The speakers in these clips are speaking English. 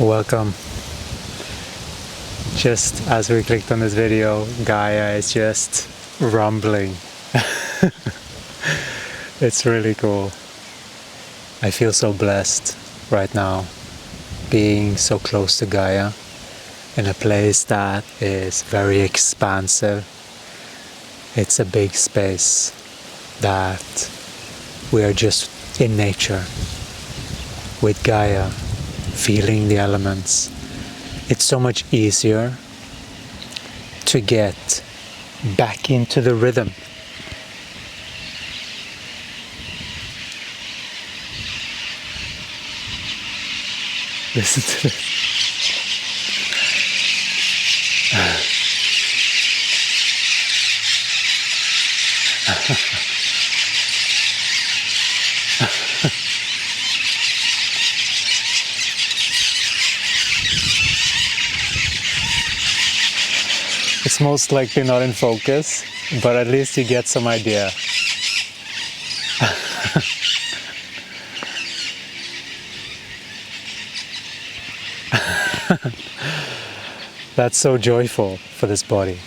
Welcome. Just as we clicked on this video, Gaia is just rumbling. It's really cool. I feel so blessed right now being so close to Gaia in a place that is very expansive. It's a big space that we are just in nature with Gaia, feeling the elements. It's so much easier to get back into the rhythm. Listen to this. It's most likely not in focus, but at least you get some idea. That's so joyful for this body.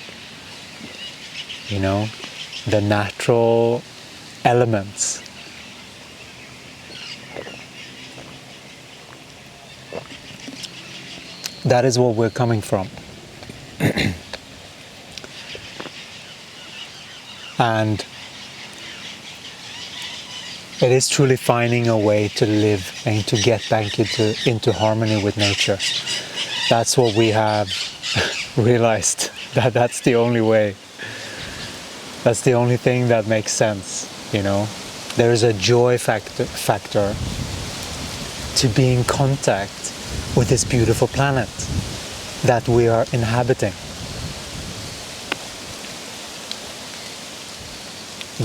You know, the natural elements. That is what we're coming from. And it is truly finding a way to live and to get back into harmony with nature. That's what we have realized, that's the only way. That's the only thing that makes sense, you know. There is a joy factor to be in contact with this beautiful planet that we are inhabiting.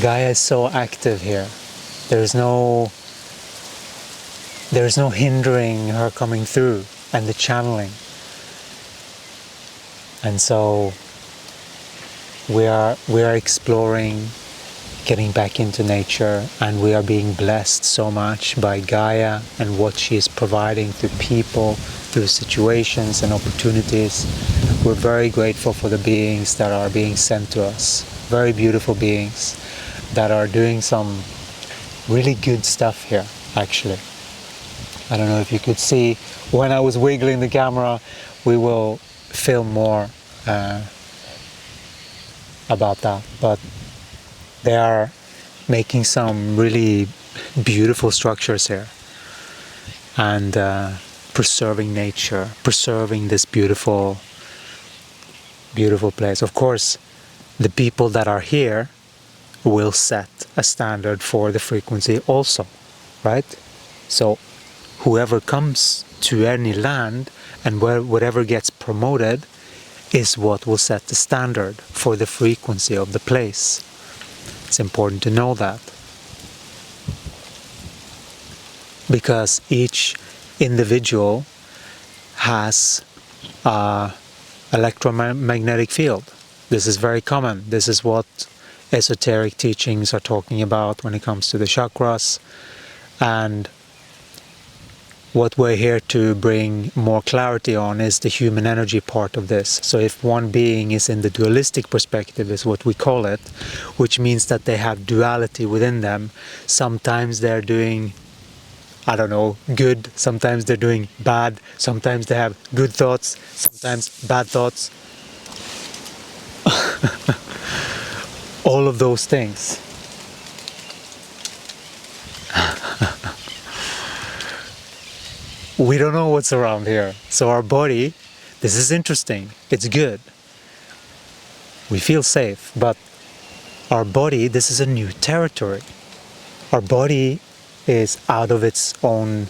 Gaia is so active here. There's no hindering her coming through and the channeling. And so we are exploring, getting back into nature, and we are being blessed so much by Gaia and what she is providing to people through situations and opportunities. We're very grateful for the beings that are being sent to us. Very beautiful beings that are doing some really good stuff here, actually. I don't know if you could see when I was wiggling the camera. We will film more about that, but they are making some really beautiful structures here and preserving nature, preserving this beautiful place. Of course, the people that are here will set a standard for the frequency also, right? So whoever comes to any land and whatever gets promoted is what will set the standard for the frequency of the place. It's important to know that, because each individual has an electromagnetic field. This is very common. This is what esoteric teachings are talking about when it comes to the chakras, and what we're here to bring more clarity on is the human energy part of this. So if one being is in the dualistic perspective, is what we call it, which means that they have duality within them. Sometimes they're doing, I don't know, good, sometimes they're doing bad, sometimes they have good thoughts, sometimes bad thoughts. All of those things. We don't know what's around here. So our body, this is interesting. It's good. We feel safe, but our body, this is a new territory. Our body is out of its own,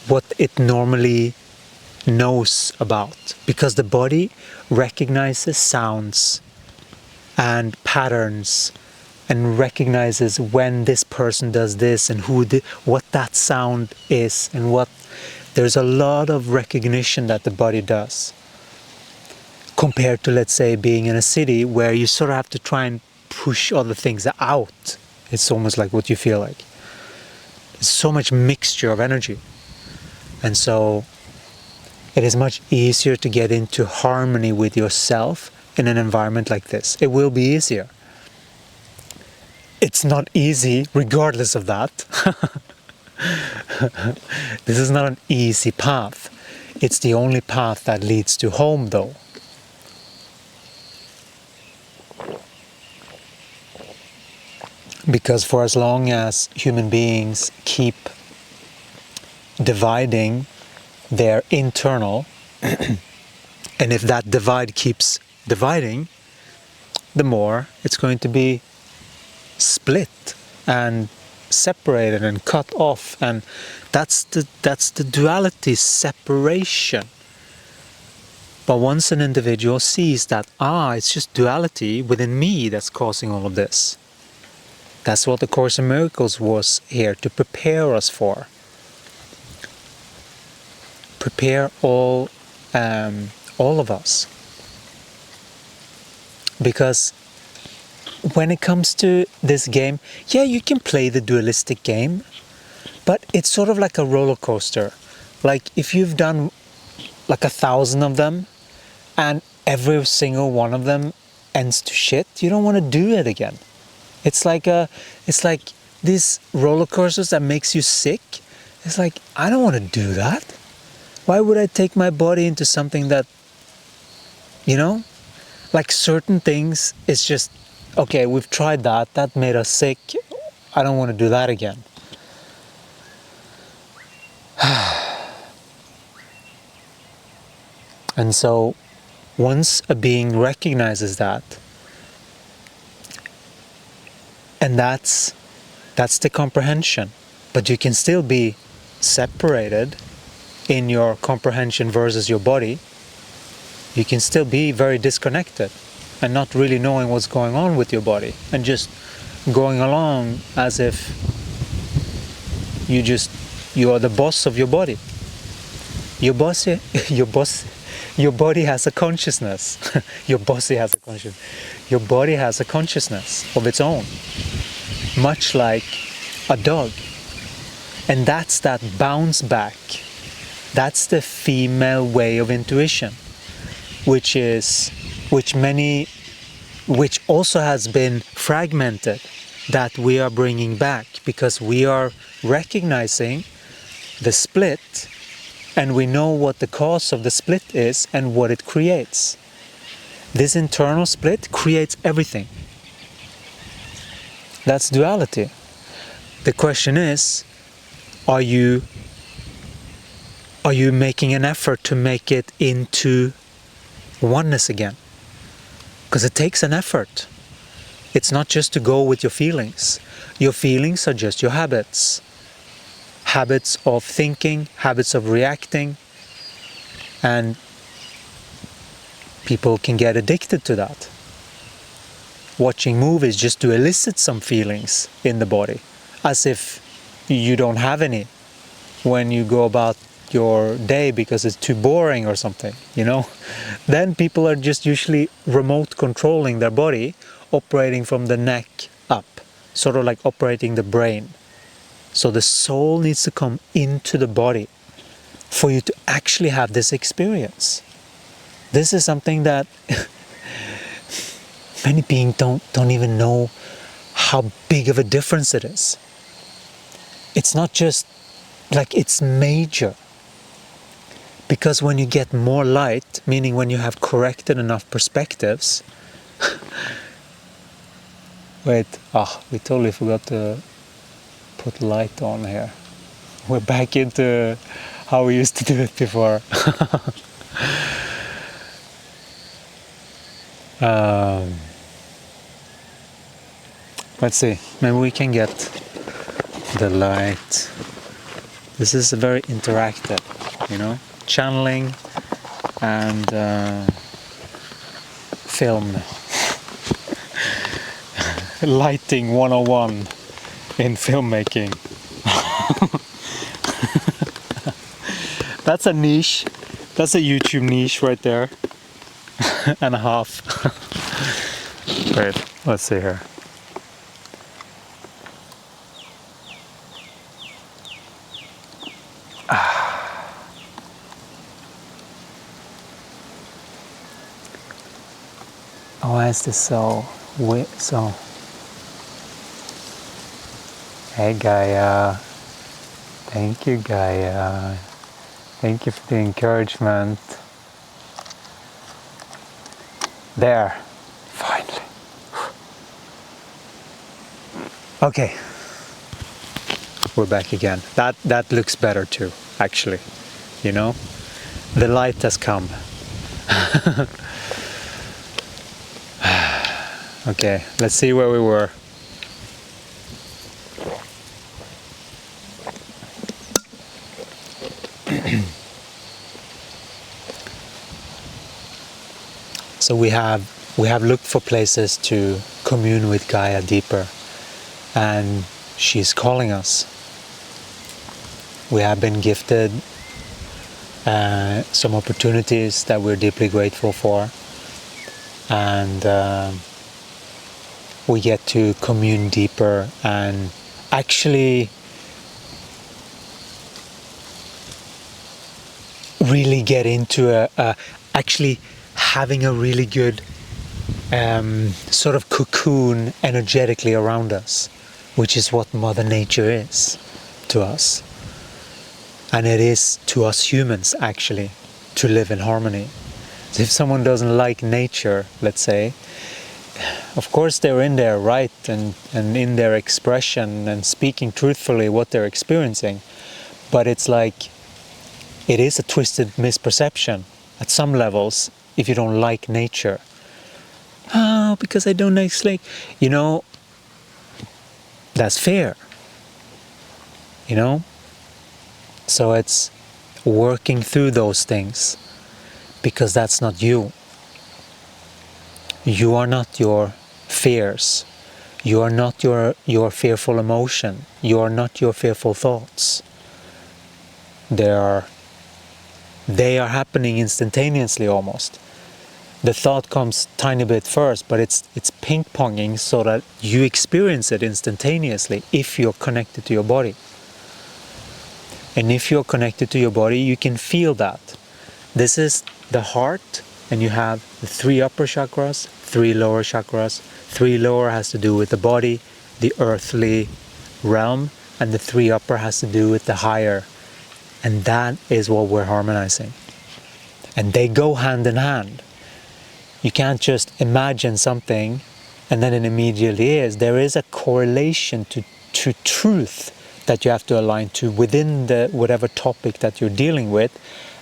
what it normally knows about, because the body recognizes sounds and patterns and recognizes when this person does this and what that sound is, and there's a lot of recognition that the body does, compared to, let's say, being in a city where you sort of have to try and push other things out. It's almost like what you feel like. There's so much mixture of energy. And so It is much easier to get into harmony with yourself in an environment like this. It will be easier. It's not easy regardless of that. This is not an easy path. It's the only path that leads to home, though. Because for as long as human beings keep dividing their internal, and if that divide keeps dividing, the more it's going to be split and separated and cut off, and that's the duality, separation. But once an individual sees that, it's just duality within me that's causing all of this. That's what the Course in Miracles was here to prepare us for. Prepare all of us. Because when it comes to this game, yeah, you can play the dualistic game, but it's sort of like a roller coaster. Like if you've done like 1,000 of them and every single one of them ends to shit, you don't want to do it again. It's like these roller coasters that makes you sick. It's like, I don't want to do that. Why would I take my body into something that, like certain things, it's just, okay, we've tried that made us sick. I don't want to do that again. And so, once a being recognizes that, and that's the comprehension. But you can still be separated in your comprehension versus your body. You can still be very disconnected and not really knowing what's going on with your body and just going along as if you are the boss of your body. Your body has a consciousness. Your body has a consciousness of its own, much like a dog. And that's that bounce back. That's the female way of intuition, which also has been fragmented, that we are bringing back because we are recognizing the split, and we know what the cause of the split is and what it creates. This internal split creates everything. That's duality. The question is, are you making an effort to make it into oneness again? Because it takes an effort. It's not just to go with your feelings. Your feelings are just your habits. Habits of thinking, habits of reacting, and people can get addicted to that. Watching movies just to elicit some feelings in the body, as if you don't have any when you go about your day because it's too boring or something, Then people are just usually remote controlling their body, operating from the neck up, sort of like operating the brain. So the soul needs to come into the body for you to actually have this experience. This is something that many beings don't even know how big of a difference it is. It's not just like, it's major. Because when you get more light, meaning when you have corrected enough perspectives, we totally forgot to put light on here. We're back into how we used to do it before. Let's see, maybe we can get the light. This is very interactive, channeling and film. Lighting 101 in filmmaking. That's a niche. That's a YouTube niche right there. And a half. Wait, let's see here. why is this so weird? So, hey Gaia, thank you Gaia, thank you for the encouragement. There, finally. Okay, we're back again. That looks better too, actually. You know, the light has come. Okay, let's see where we were. So we have looked for places to commune with Gaia deeper, and she's calling us. We have been gifted some opportunities that we're deeply grateful for, and we get to commune deeper and actually really get into actually having a really good sort of cocoon energetically around us, which is what Mother Nature is to us. And it is to us humans, actually, to live in harmony. So if someone doesn't like nature, let's say, of course they're in their right and in their expression and speaking truthfully what they're experiencing. But it's like, it is a twisted misperception at some levels if you don't like nature. Oh, because I don't like snake. You know, that's fair. You know? So it's working through those things, because that's not you. You are not your fears. You are not your fearful emotion. You are not your fearful thoughts. They are happening instantaneously almost. The thought comes tiny bit first, but it's ping-ponging so that you experience it instantaneously if you're connected to your body. And if you're connected to your body, you can feel that. This is the heart, and you have the 3 upper chakras, 3 lower chakras. 3 lower has to do with the body, the earthly realm, and the 3 upper has to do with the higher. And that is what we're harmonizing. And they go hand in hand. You can't just imagine something and then it immediately is. There is a correlation to truth that you have to align to within the whatever topic that you're dealing with.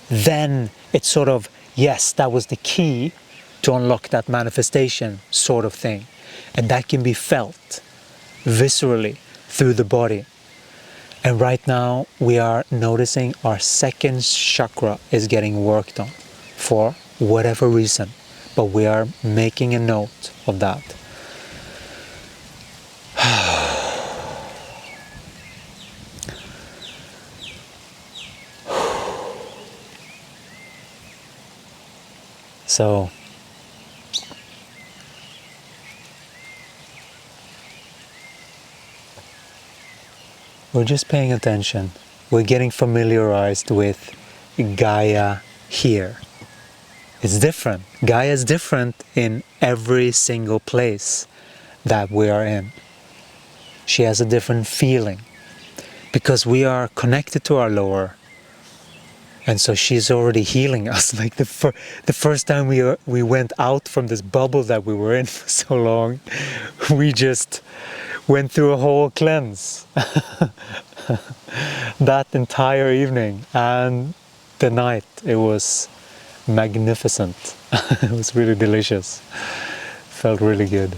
Then it's sort of, yes, that was the key to unlock that manifestation sort of thing. And that can be felt viscerally through the body. And right now we are noticing our 2nd chakra is getting worked on for whatever reason. But we are making a note of that. So we're just paying attention. We're getting familiarized with Gaia here. It's different. Gaia is different in every single place that we are in. She has a different feeling because we are connected to our lower. And so she's already healing us. Like the first time we went out from this bubble that we were in for so long, we just went through a whole cleanse. That entire evening and the night, it was magnificent. It was really delicious. Felt really good.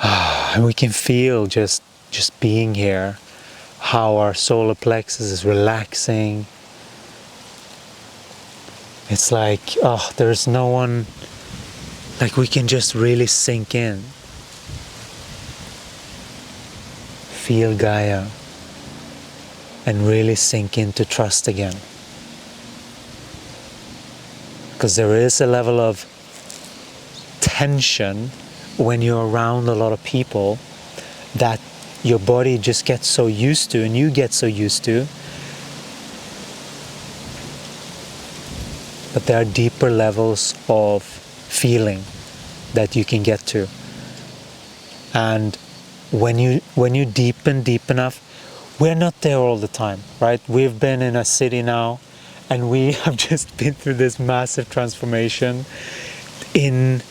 And we can feel just being here, how our solar plexus is relaxing. It's like, oh, there's no one, like we can just really sink in. Feel Gaia and really sink into trust again. Because there is a level of tension when you're around a lot of people that your body just gets so used to, and you get so used to. But there are deeper levels of feeling that you can get to. And when you deepen deep enough, we're not there all the time, right? We've been in a city now, and we have just been through this massive transformation and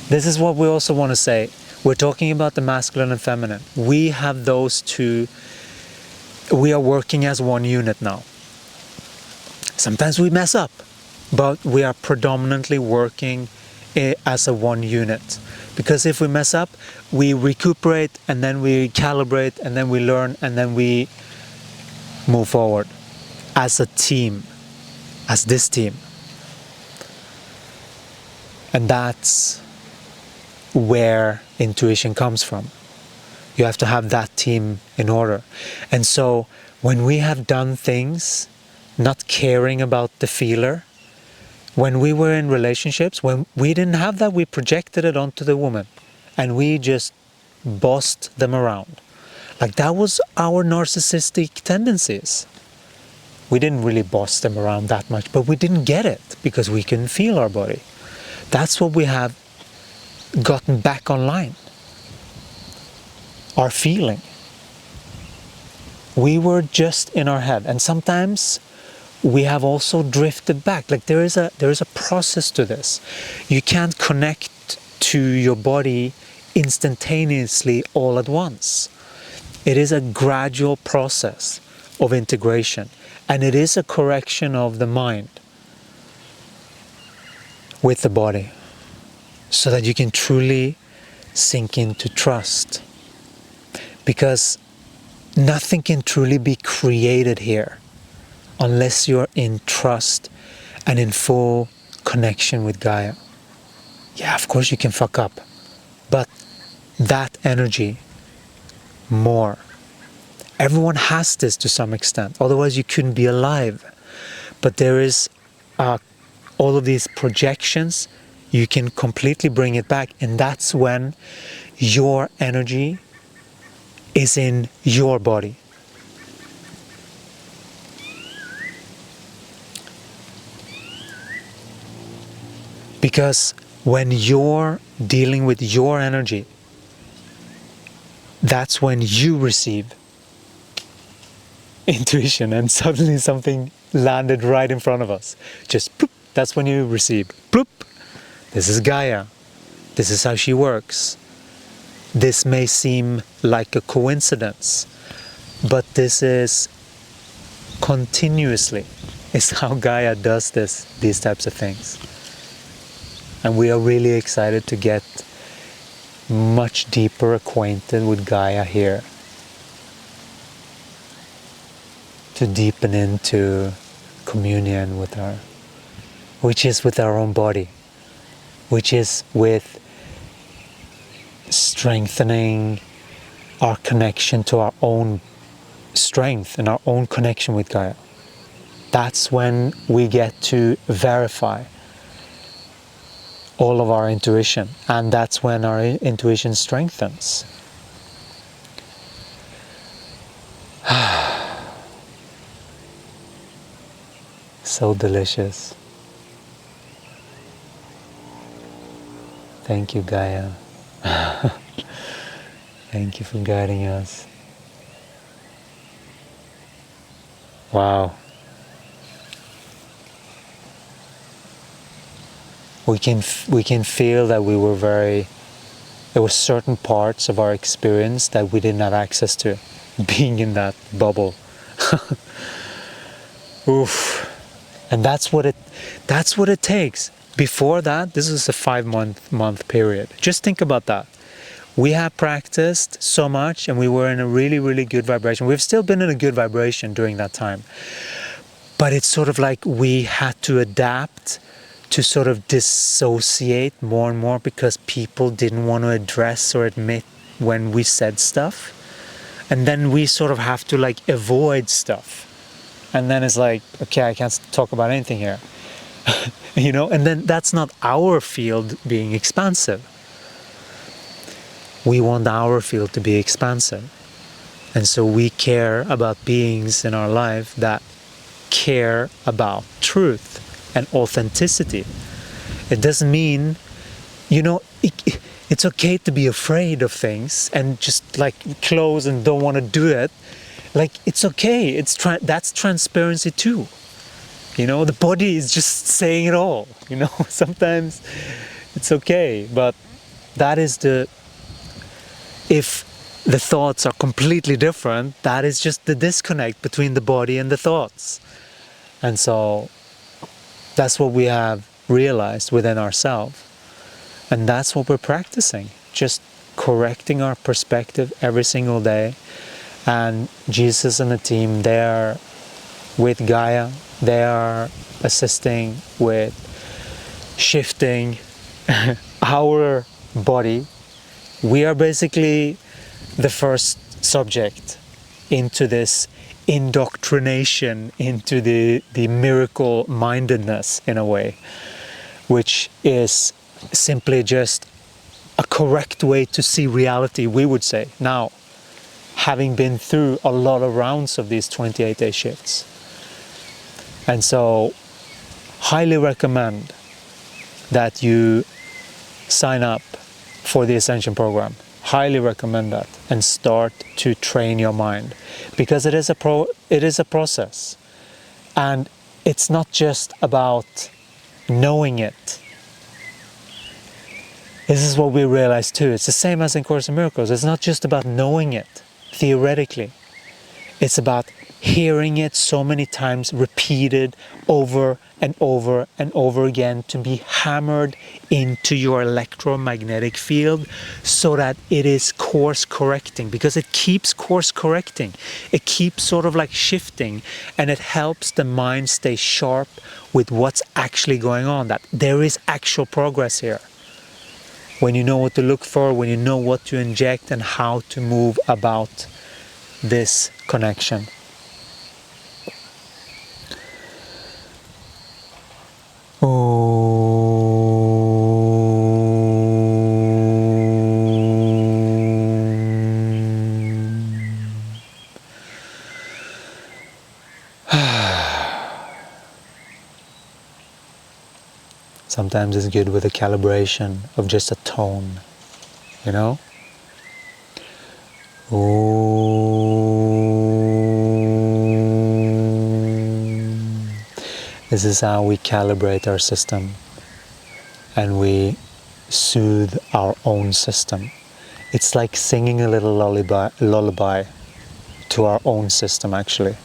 this is what we also want to say. We're talking about the masculine and feminine. We have those two. We are working as one unit now. Sometimes we mess up, but we are predominantly working as a one unit. Because if we mess up, we recuperate, and then we calibrate, and then we learn, and then we move forward as a team, as this team. And that's where intuition comes from. You have to have that team in order. And so when we have done things not caring about the feeler, when we were in relationships, when we didn't have that, we projected it onto the woman and we just bossed them around. Like, that was our narcissistic tendencies. We didn't really boss them around that much, but we didn't get it because we couldn't feel our body. That's what we have gotten back online. Our feeling. We were just in our head, and sometimes we have also drifted back. Like, there is a process to this. You can't connect to your body instantaneously all at once. It is a gradual process of integration, and it is a correction of the mind with the body, so that you can truly sink into trust. Because nothing can truly be created here unless you're in trust and in full connection with Gaia. Yeah, of course you can fuck up, but that energy, more. Everyone has this to some extent, otherwise you couldn't be alive. But there is all of these projections, you can completely bring it back, and that's when your energy is in your body. Because when you're dealing with your energy, that's when you receive intuition, and suddenly something landed right in front of us. Just bloop, that's when you receive. Bloop. This is Gaia. This is how she works. This may seem like a coincidence, but this is continuously is how Gaia does these types of things. And we are really excited to get much deeper acquainted with Gaia here, to deepen into communion with her, which is with our own body, which is with strengthening our connection to our own strength and our own connection with Gaia. That's when we get to verify all of our intuition, and that's when our intuition strengthens. So delicious. Thank you, Gaia. Thank you for guiding us. Wow. We can feel that there were certain parts of our experience that we didn't have access to, being in that bubble. Oof. And that's what it takes. Before that, this is a 5-month period. Just think about that. We have practiced so much, and we were in a really, really good vibration. We've still been in a good vibration during that time. But it's sort of like we had to adapt to sort of dissociate more and more, because people didn't want to address or admit when we said stuff. And then we sort of have to like avoid stuff. And then it's like, okay, I can't talk about anything here. You know, and then that's not our field being expansive. We want our field to be expansive. And so we care about beings in our life that care about truth, and authenticity. It doesn't mean, it's okay to be afraid of things and just like close and don't want to do it. Like, it's okay. That's transparency too. The body is just saying it all. Sometimes it's okay, but that is if the thoughts are completely different, that is just the disconnect between the body and the thoughts. And so that's what we have realized within ourselves. And that's what we're practicing, just correcting our perspective every single day. And Jesus and the team, they are with Gaia, they are assisting with shifting our body. We are basically the first subject into this indoctrination into the miracle mindedness, in a way, which is simply just a correct way to see reality, we would say. Now, having been through a lot of rounds of these 28-day shifts. And so, highly recommend that you sign up for the Ascension program. Highly recommend that, and start to train your mind, because it is a process, and it's not just about knowing it. This is what we realize too. It's the same as in Course in Miracles. It's not just about knowing it theoretically. It's about hearing it so many times, repeated over and over and over again, to be hammered into your electromagnetic field so that it is course correcting, because it keeps course correcting. It keeps sort of like shifting, and it helps the mind stay sharp with what's actually going on, that there is actual progress here. When you know what to look for, when you know what to inject and how to move about this connection. Sometimes it's good with a calibration of just a tone, This is how we calibrate our system, and we soothe our own system. It's like singing a little lullaby to our own system, actually.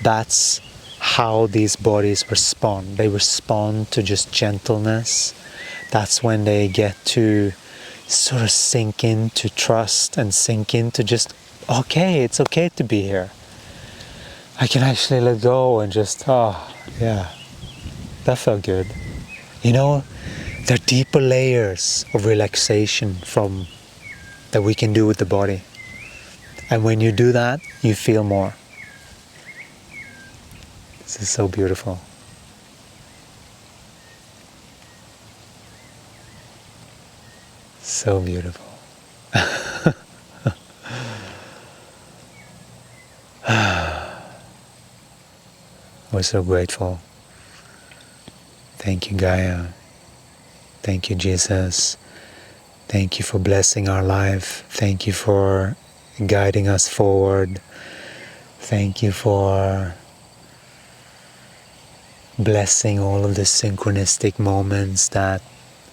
That's how these bodies respond. They respond to just gentleness. That's when they get to sort of sink into trust and sink into just, okay, it's okay to be here. I can actually let go and just, yeah, that felt good. There are deeper layers of relaxation that we can do with the body. And when you do that, you feel more. This is so beautiful. So beautiful. We're so grateful. Thank you, Gaia. Thank you, Jesus. Thank you for blessing our life. Thank you for guiding us forward. Thank you for blessing all of the synchronistic moments that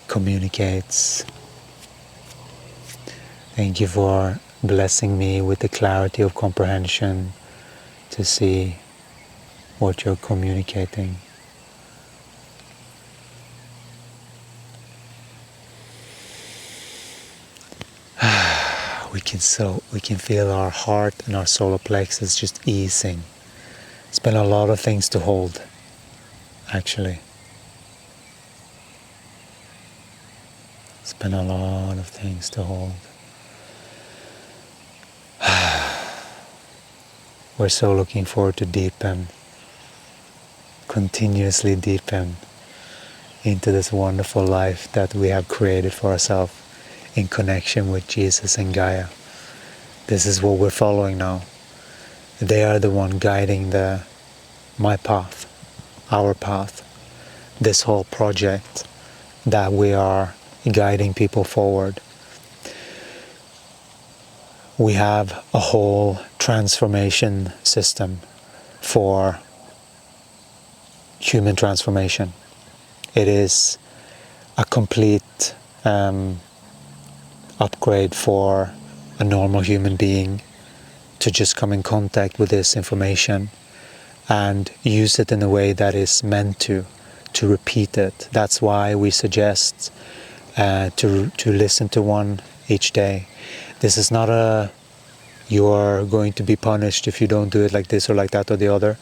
communicates. Thank you for blessing me with the clarity of comprehension to see what you're communicating. We can feel our heart and our solar plexus just easing. It's been a lot of things to hold, actually. It's been a lot of things to hold. We're so looking forward to continuously deepen into this wonderful life that we have created for ourselves in connection with Jesus and Gaia. This is what we're following now. They are the one guiding my path, our path. this whole project that we are guiding people forward. We have a whole transformation system for human transformation. It is a complete upgrade for a normal human being to just come in contact with this information and use it in a way that is meant to repeat it. That's why we suggest to listen to one each day. This is not a you are going to be punished if you don't do it like this or like that or the other.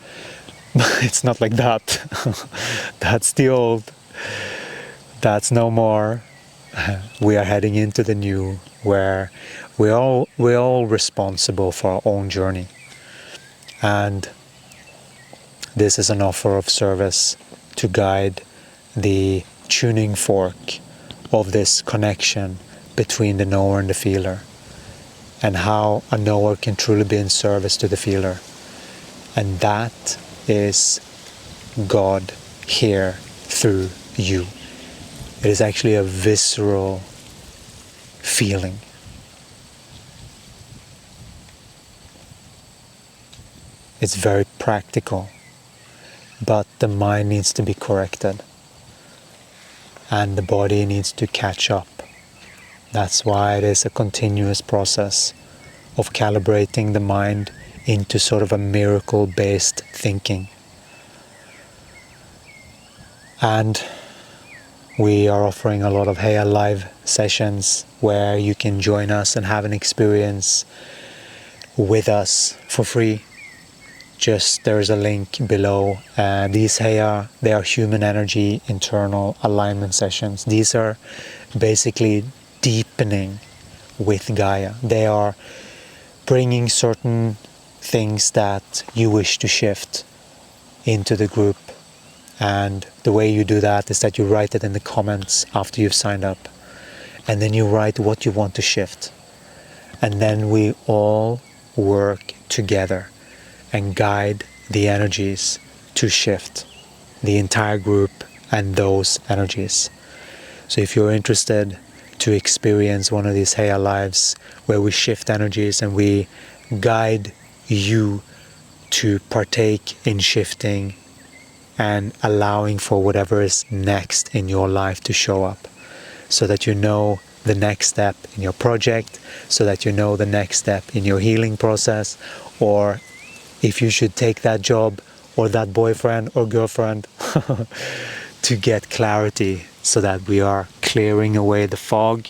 It's not like that. That's the old. That's no more. We are heading into the new, where we're all responsible for our own journey. And this is an offer of service to guide the tuning fork of this connection between the knower and the feeler, and how a knower can truly be in service to the feeler. And that is God here through you. It is actually a visceral feeling. It's very practical, but the mind needs to be corrected and the body needs to catch up. That's why it is a continuous process of calibrating the mind into sort of a miracle-based thinking. And we are offering a lot of Heya live sessions where you can join us and have an experience with us for free. Just there's a link below. These Heya, they are human energy internal alignment sessions. These are basically deepening with Gaia. They are bringing certain things that you wish to shift into the group. And the way you do that is that you write it in the comments after you've signed up. And then you write what you want to shift. And then we all work together and guide the energies to shift the entire group and those energies. So if you're interested to experience one of these Heya lives where we shift energies and we guide you to partake in shifting and allowing for whatever is next in your life to show up, so that you know the next step in your project, so that you know the next step in your healing process, or if you should take that job or that boyfriend or girlfriend to get clarity, so that we are clearing away the fog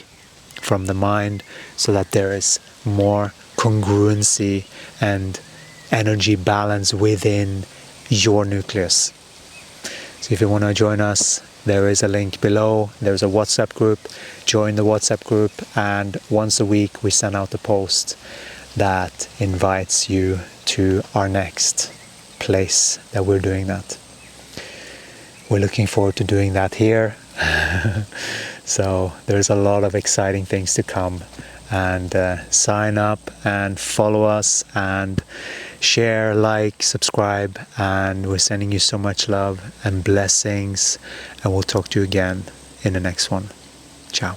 from the mind, so that there is more congruency and energy balance within your nucleus. So if you want to join us, there is a link below. There's a WhatsApp group. Join the WhatsApp group, and once a week we send out a post that invites you to our next place that we're doing that. We're looking forward to doing that here. So there's a lot of exciting things to come, and sign up and follow us and share, like, subscribe, and we're sending you so much love and blessings, and we'll talk to you again in the next one. Ciao.